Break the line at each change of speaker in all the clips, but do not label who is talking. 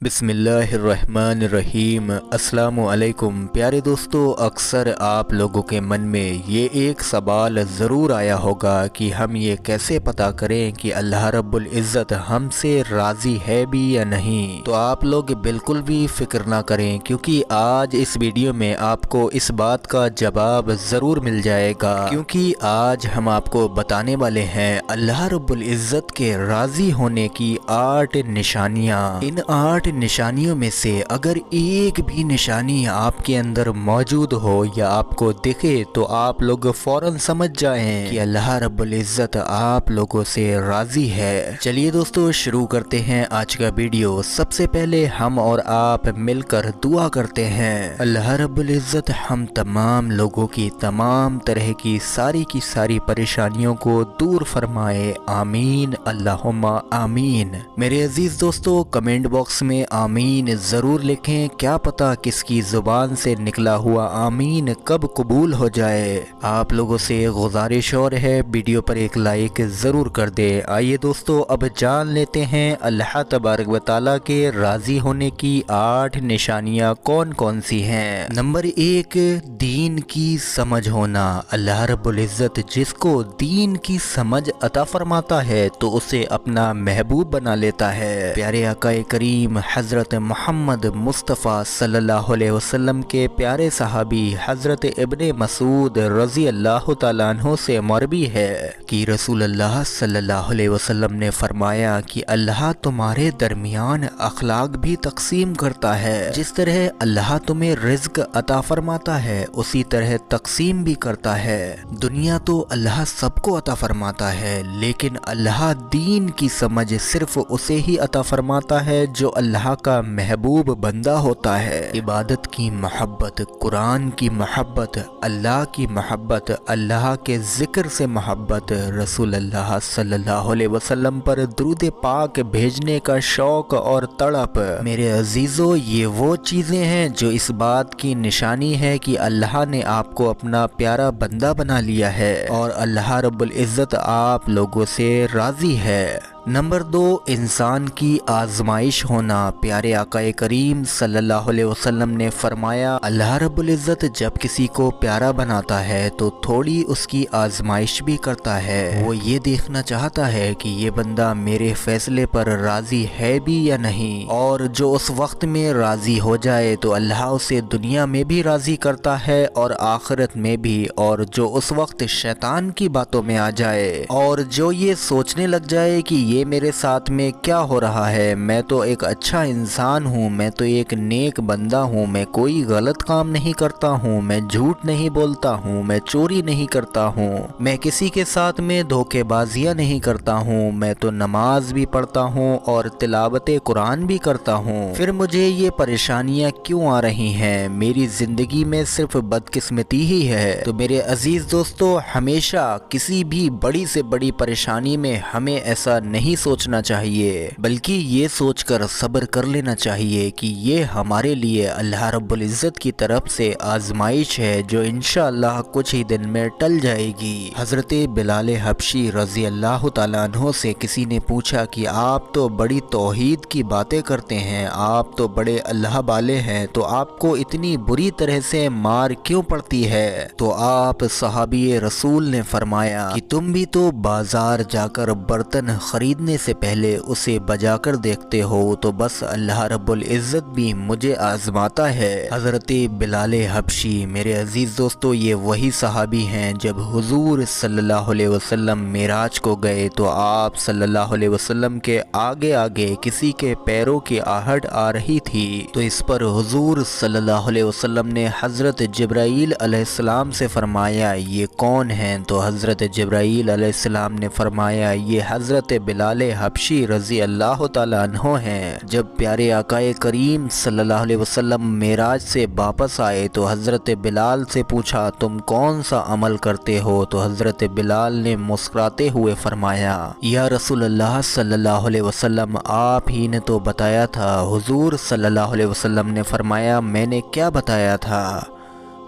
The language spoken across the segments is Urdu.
بسم اللہ الرحمن الرحیم۔ السلام علیکم پیارے دوستو، اکثر آپ لوگوں کے من میں یہ ایک سوال ضرور آیا ہوگا کہ ہم یہ کیسے پتہ کریں کہ اللہ رب العزت ہم سے راضی ہے بھی یا نہیں۔ تو آپ لوگ بالکل بھی فکر نہ کریں، کیونکہ آج اس ویڈیو میں آپ کو اس بات کا جواب ضرور مل جائے گا، کیونکہ آج ہم آپ کو بتانے والے ہیں اللہ رب العزت کے راضی ہونے کی 8 نشانیاں۔ ان 8 نشانیوں میں سے اگر ایک بھی نشانی آپ کے اندر موجود ہو یا آپ کو دکھے تو آپ لوگ فوراً سمجھ جائیں کہ اللہ رب العزت آپ لوگوں سے راضی ہے۔ چلیے دوستو، شروع کرتے ہیں آج کا ویڈیو۔ سب سے پہلے ہم اور آپ مل کر دعا کرتے ہیں، اللہ رب العزت ہم تمام لوگوں کی تمام طرح کی ساری پریشانیوں کو دور فرمائے، آمین اللہم آمین۔ میرے عزیز دوستو، کمنٹ باکس میں آمین ضرور لکھیں، کیا پتہ کس کی زبان سے نکلا ہوا آمین کب قبول ہو جائے۔ آپ لوگوں سے گزارش اور ہے، ویڈیو پر ایک لائک ضرور کر دے۔ آئیے دوستو، اب جان لیتے ہیں اللہ تبارک و تعالیٰ کے راضی ہونے کی 8 نشانیاں کون کون سی ہیں۔ نمبر 1، دین کی سمجھ ہونا۔ اللہ رب العزت جس کو دین کی سمجھ عطا فرماتا ہے تو اسے اپنا محبوب بنا لیتا ہے۔ پیارے آقا کریم حضرت محمد مصطفیٰ صلی اللہ علیہ وسلم کے پیارے صحابی حضرت ابن مسعود رضی اللہ تعالیٰ عنہ سے مروی ہے کہ رسول اللہ صلی اللہ علیہ وسلم نے فرمایا کہ اللہ تمہارے درمیان اخلاق بھی تقسیم کرتا ہے، جس طرح اللہ تمہیں رزق عطا فرماتا ہے اسی طرح تقسیم بھی کرتا ہے۔ دنیا تو اللہ سب کو عطا فرماتا ہے، لیکن اللہ دین کی سمجھ صرف اسے ہی عطا فرماتا ہے جو اللہ کا محبوب بندہ ہوتا ہے۔ عبادت کی محبت، قرآن کی محبت، اللہ کی محبت، اللہ کے ذکر سے محبت، رسول اللہ صلی اللہ علیہ وسلم پر درود پاک بھیجنے کا شوق اور تڑپ۔ میرے عزیزو، یہ وہ چیزیں ہیں جو اس بات کی نشانی ہے کہ اللہ نے آپ کو اپنا پیارا بندہ بنا لیا ہے اور اللہ رب العزت آپ لوگوں سے راضی ہے۔ نمبر 2، انسان کی آزمائش ہونا۔ پیارے آقا کریم صلی اللہ علیہ وسلم نے فرمایا، اللہ رب العزت جب کسی کو پیارا بناتا ہے تو تھوڑی اس کی آزمائش بھی کرتا ہے۔ وہ یہ دیکھنا چاہتا ہے کہ یہ بندہ میرے فیصلے پر راضی ہے بھی یا نہیں، اور جو اس وقت میں راضی ہو جائے تو اللہ اسے دنیا میں بھی راضی کرتا ہے اور آخرت میں بھی، اور جو اس وقت شیطان کی باتوں میں آ جائے اور جو یہ سوچنے لگ جائے کہ یہ میرے ساتھ میں کیا ہو رہا ہے، میں تو ایک اچھا انسان ہوں، میں تو ایک نیک بندہ ہوں، میں کوئی غلط کام نہیں کرتا ہوں، میں جھوٹ نہیں بولتا ہوں، میں چوری نہیں کرتا ہوں، میں کسی کے ساتھ میں دھوکے بازیاں نہیں کرتا ہوں، میں تو نماز بھی پڑھتا ہوں اور تلاوت قرآن بھی کرتا ہوں، پھر مجھے یہ پریشانیاں کیوں آ رہی ہیں؟ میری زندگی میں صرف بدقسمتی ہی ہے۔ تو میرے عزیز دوستو، ہمیشہ کسی بھی بڑی سے بڑی پریشانی میں ہمیں ایسا نہیں سوچنا چاہیے، بلکہ یہ سوچ کر صبر کر لینا چاہیے کہ یہ ہمارے لیے اللہ رب العزت کی طرف سے آزمائش ہے جو انشاءاللہ کچھ ہی دن میں ٹل جائے گی۔ حضرت بلال حبشی رضی اللہ تعالیٰ عنہ سے کسی نے پوچھا کہ آپ تو بڑی توحید کی باتیں کرتے ہیں، آپ تو بڑے اللہ والے ہیں، تو آپ کو اتنی بری طرح سے مار کیوں پڑتی ہے؟ تو آپ صحابی رسول نے فرمایا کہ تم بھی تو بازار جا کر برتن خریدنے سے پہلے اسے بجا کر دیکھتے ہو، تو بس اللہ رب العزت بھی مجھے آزماتا ہے۔ حضرت بلال حبشی، میرے عزیز دوستو، یہ وہی صحابی ہیں جب حضور صلی اللہ علیہ وسلم معراج کو گئے تو آپ صلی اللہ علیہ وسلم کے آگے آگے کسی کے پیروں کی آہٹ آ رہی تھی، تو اس پر حضور صلی اللہ علیہ وسلم نے حضرت جبرائیل علیہ السلام سے فرمایا یہ کون ہیں؟ تو حضرت جبرائیل علیہ السلام نے فرمایا یہ حضرت بلال حبشی رضی اللہ تعالیٰ عنہ ہیں۔ جب پیارے آقا کریم صلی اللہ علیہ وسلم معراج سے واپس آئے تو حضرت بلال سے پوچھا تم کون سا عمل کرتے ہو؟ تو حضرت بلال نے مسکراتے ہوئے فرمایا یا رسول اللہ صلی اللہ علیہ وسلم، آپ ہی نے تو بتایا تھا۔ حضور صلی اللہ علیہ وسلم نے فرمایا میں نے کیا بتایا تھا؟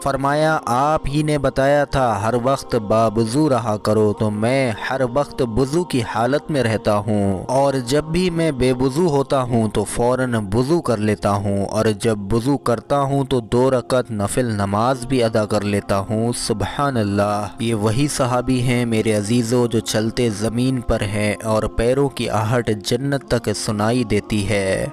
فرمایا آپ ہی نے بتایا تھا ہر وقت باوضو رہا کرو، تو میں ہر وقت وضو کی حالت میں رہتا ہوں، اور جب بھی میں بے وضو ہوتا ہوں تو فوراً وضو کر لیتا ہوں، اور جب وضو کرتا ہوں تو 2 رکعت نفل نماز بھی ادا کر لیتا ہوں۔ سبحان اللہ! یہ وہی صحابی ہیں میرے عزیزو جو چلتے زمین پر ہیں اور پیروں کی آہٹ جنت تک سنائی دیتی ہے۔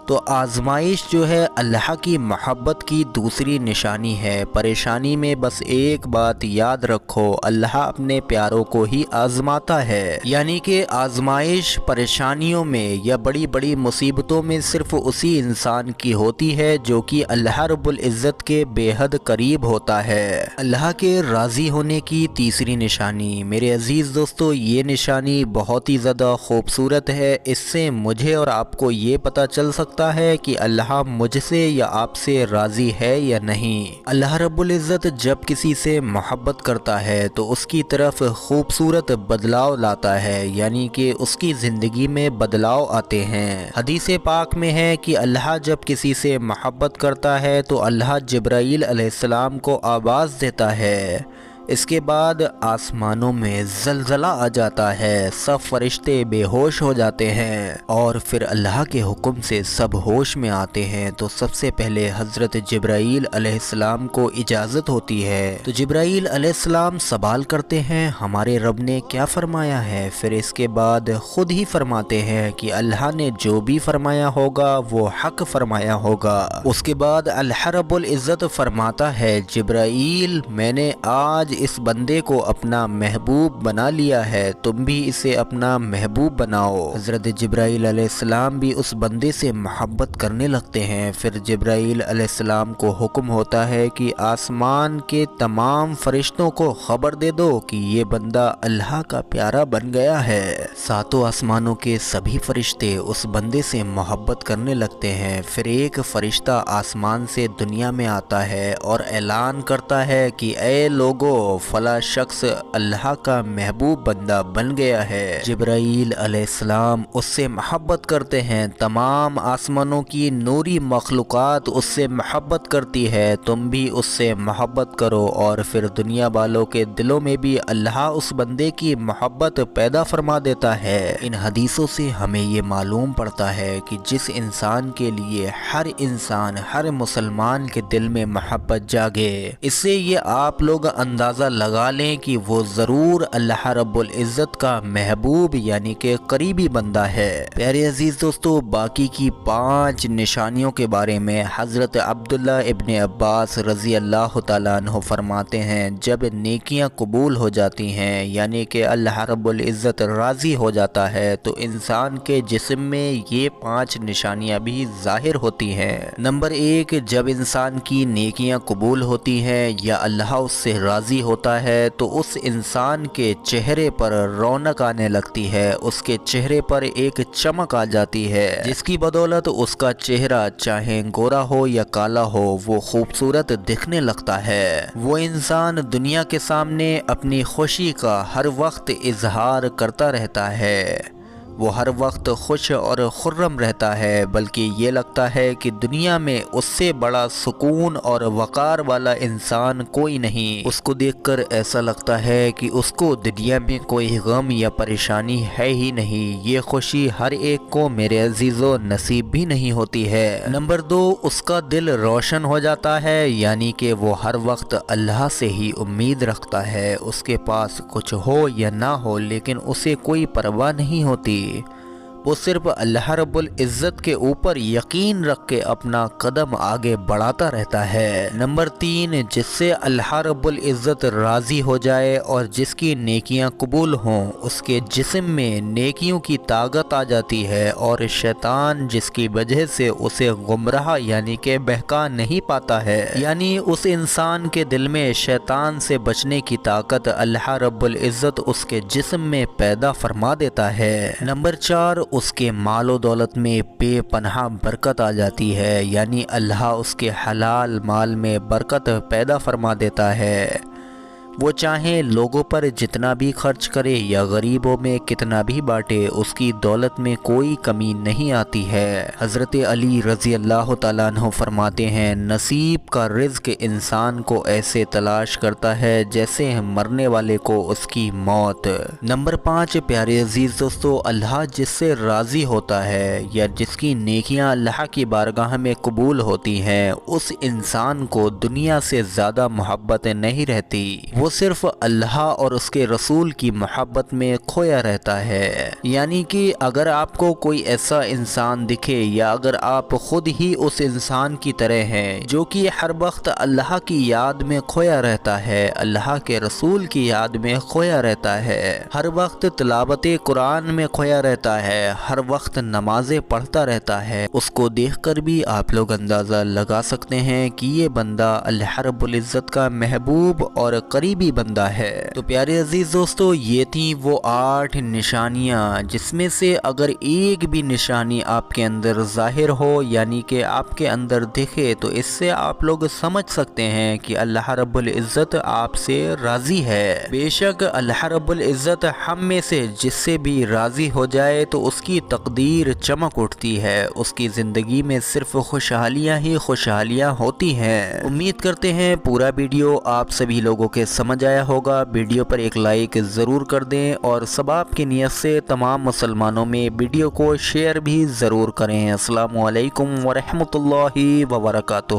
تو آزمائش جو ہے اللہ کی محبت کی دوسری نشانی ہے۔ پریشانی میں بس ایک بات یاد رکھو، اللہ اپنے پیاروں کو ہی آزماتا ہے، یعنی کہ آزمائش پریشانیوں میں یا بڑی بڑی مصیبتوں میں صرف اسی انسان کی ہوتی ہے جو کہ اللہ رب العزت کے بے حد قریب ہوتا ہے۔ اللہ کے راضی ہونے کی تیسری نشانی، میرے عزیز دوستو، یہ نشانی بہت ہی زیادہ خوبصورت ہے۔ اس سے مجھے اور آپ کو یہ پتہ چل سکتا ہے کہ اللہ مجھ سے یا آپ سے راضی ہے یا نہیں۔ اللہ رب العزت جب کسی سے محبت کرتا ہے تو اس کی طرف خوبصورت بدلاؤ لاتا ہے، یعنی کہ اس کی زندگی میں بدلاؤ آتے ہیں۔ حدیث پاک میں ہے کہ اللہ جب کسی سے محبت کرتا ہے تو اللہ جبرائیل علیہ السلام کو آواز دیتا ہے، اس کے بعد آسمانوں میں زلزلہ آ جاتا ہے، سب فرشتے بے ہوش ہو جاتے ہیں، اور پھر اللہ کے حکم سے سب ہوش میں آتے ہیں۔ تو سب سے پہلے حضرت جبرائیل علیہ السلام کو اجازت ہوتی ہے، تو جبرائیل علیہ السلام سوال کرتے ہیں ہمارے رب نے کیا فرمایا ہے؟ پھر اس کے بعد خود ہی فرماتے ہیں کہ اللہ نے جو بھی فرمایا ہوگا وہ حق فرمایا ہوگا۔ اس کے بعد اللہ رب العزت فرماتا ہے جبرائیل میں نے آج اس بندے کو اپنا محبوب بنا لیا ہے، تم بھی اسے اپنا محبوب بناؤ۔ حضرت جبرائیل علیہ السلام بھی اس بندے سے محبت کرنے لگتے ہیں۔ پھر جبرائیل علیہ السلام کو حکم ہوتا ہے کہ آسمان کے تمام فرشتوں کو خبر دے دو کہ یہ بندہ اللہ کا پیارا بن گیا ہے۔ 7 آسمانوں کے سبھی فرشتے اس بندے سے محبت کرنے لگتے ہیں۔ پھر ایک فرشتہ آسمان سے دنیا میں آتا ہے اور اعلان کرتا ہے کہ اے لوگو، فلاں شخص اللہ کا محبوب بندہ بن گیا ہے۔ جبرائیل علیہ السلام اس سے محبت کرتے ہیں، تمام آسمانوں کی نوری مخلوقات اس سے محبت کرتی ہے، تم بھی اس سے محبت کرو، اور پھر دنیا والوں کے دلوں میں بھی اللہ اس بندے کی محبت پیدا فرما دیتا ہے۔ ان حدیثوں سے ہمیں یہ معلوم پڑتا ہے کہ جس انسان کے لیے ہر انسان، ہر مسلمان کے دل میں محبت جاگے، اس سے یہ آپ لوگ اندازہ لگا لیں کہ وہ ضرور اللہ رب العزت کا محبوب یعنی کہ قریبی بندہ ہے۔ پیارے عزیز دوستو، باقی کی 5 نشانیوں کے بارے میں حضرت عبداللہ ابن عباس رضی اللہ تعالیٰ عنہ فرماتے ہیں جب نیکیاں قبول ہو جاتی ہیں، یعنی کہ اللہ رب العزت راضی ہو جاتا ہے، تو انسان کے جسم میں یہ 5 نشانیاں بھی ظاہر ہوتی ہیں۔ نمبر 1، جب انسان کی نیکیاں قبول ہوتی ہیں یا اللہ اس سے راضی ہوتا ہے تو اس انسان کے چہرے پر رونق آنے لگتی ہے، اس کے چہرے پر ایک چمک آ جاتی ہے جس کی بدولت اس کا چہرہ چاہے گورا ہو یا کالا ہو وہ خوبصورت دکھنے لگتا ہے۔ وہ انسان دنیا کے سامنے اپنی خوشی کا ہر وقت اظہار کرتا رہتا ہے، وہ ہر وقت خوش اور خرم رہتا ہے، بلکہ یہ لگتا ہے کہ دنیا میں اس سے بڑا سکون اور وقار والا انسان کوئی نہیں۔ اس کو دیکھ کر ایسا لگتا ہے کہ اس کو دنیا میں کوئی غم یا پریشانی ہے ہی نہیں۔ یہ خوشی ہر ایک کو میرے عزیزو نصیب بھی نہیں ہوتی ہے۔ نمبر 2، اس کا دل روشن ہو جاتا ہے، یعنی کہ وہ ہر وقت اللہ سے ہی امید رکھتا ہے، اس کے پاس کچھ ہو یا نہ ہو لیکن اسے کوئی پرواہ نہیں ہوتی، وہ صرف اللہ رب العزت کے اوپر یقین رکھ کے اپنا قدم آگے بڑھاتا رہتا ہے۔ نمبر 3، جس سے اللہ رب العزت راضی ہو جائے اور جس کی نیکیاں قبول ہوں، اس کے جسم میں نیکیوں کی طاقت آ جاتی ہے، اور شیطان جس کی وجہ سے اسے گمراہ یعنی کہ بہکا نہیں پاتا ہے، یعنی اس انسان کے دل میں شیطان سے بچنے کی طاقت اللہ رب العزت اس کے جسم میں پیدا فرما دیتا ہے۔ نمبر 4، اس کے مال و دولت میں بے پناہ برکت آ جاتی ہے، یعنی اللہ اس کے حلال مال میں برکت پیدا فرما دیتا ہے۔ وہ چاہے لوگوں پر جتنا بھی خرچ کرے یا غریبوں میں کتنا بھی بانٹے، اس کی دولت میں کوئی کمی نہیں آتی ہے۔ حضرت علی رضی اللہ تعالیٰ عنہ فرماتے ہیں، نصیب کا رزق انسان کو ایسے تلاش کرتا ہے جیسے مرنے والے کو اس کی موت۔ نمبر 5 پیارے عزیز دوستو، اللہ جس سے راضی ہوتا ہے یا جس کی نیکیاں اللہ کی بارگاہ میں قبول ہوتی ہیں، اس انسان کو دنیا سے زیادہ محبت نہیں رہتی، وہ صرف اللہ اور اس کے رسول کی محبت میں کھویا رہتا ہے۔ یعنی کہ اگر آپ کو کوئی ایسا انسان دکھے یا اگر آپ خود ہی اس انسان کی طرح ہیں جو کہ ہر وقت اللہ کی یاد میں کھویا رہتا ہے، اللہ کے رسول کی یاد میں کھویا رہتا ہے، ہر وقت تلاوت قرآن میں کھویا رہتا ہے، ہر وقت نمازیں پڑھتا رہتا ہے، اس کو دیکھ کر بھی آپ لوگ اندازہ لگا سکتے ہیں کہ یہ بندہ اللہ رب العزت کا محبوب اور قریبی بندہ ہے۔ تو پیارے عزیز دوستو، یہ تھیں وہ 8 نشانیاں جس میں سے اگر ایک بھی نشانی آپ کے اندر ظاہر ہو، یعنی کہ آپ کے اندر دکھے، تو اس سے آپ لوگ سمجھ سکتے ہیں کہ اللہ رب العزت آپ سے راضی ہے۔ بے شک اللہ رب العزت ہم میں سے جس سے بھی راضی ہو جائے تو اس کی تقدیر چمک اٹھتی ہے، اس کی زندگی میں صرف خوشحالیاں ہی خوشحالیاں ہوتی ہیں۔ امید کرتے ہیں پورا ویڈیو آپ سبھی لوگوں کے سمجھ آیا ہوگا۔ ویڈیو پر ایک لائک ضرور کر دیں اور ثواب کی نیت سے تمام مسلمانوں میں ویڈیو کو شیئر بھی ضرور کریں۔ السلام علیکم ورحمۃ اللہ وبرکاتہ۔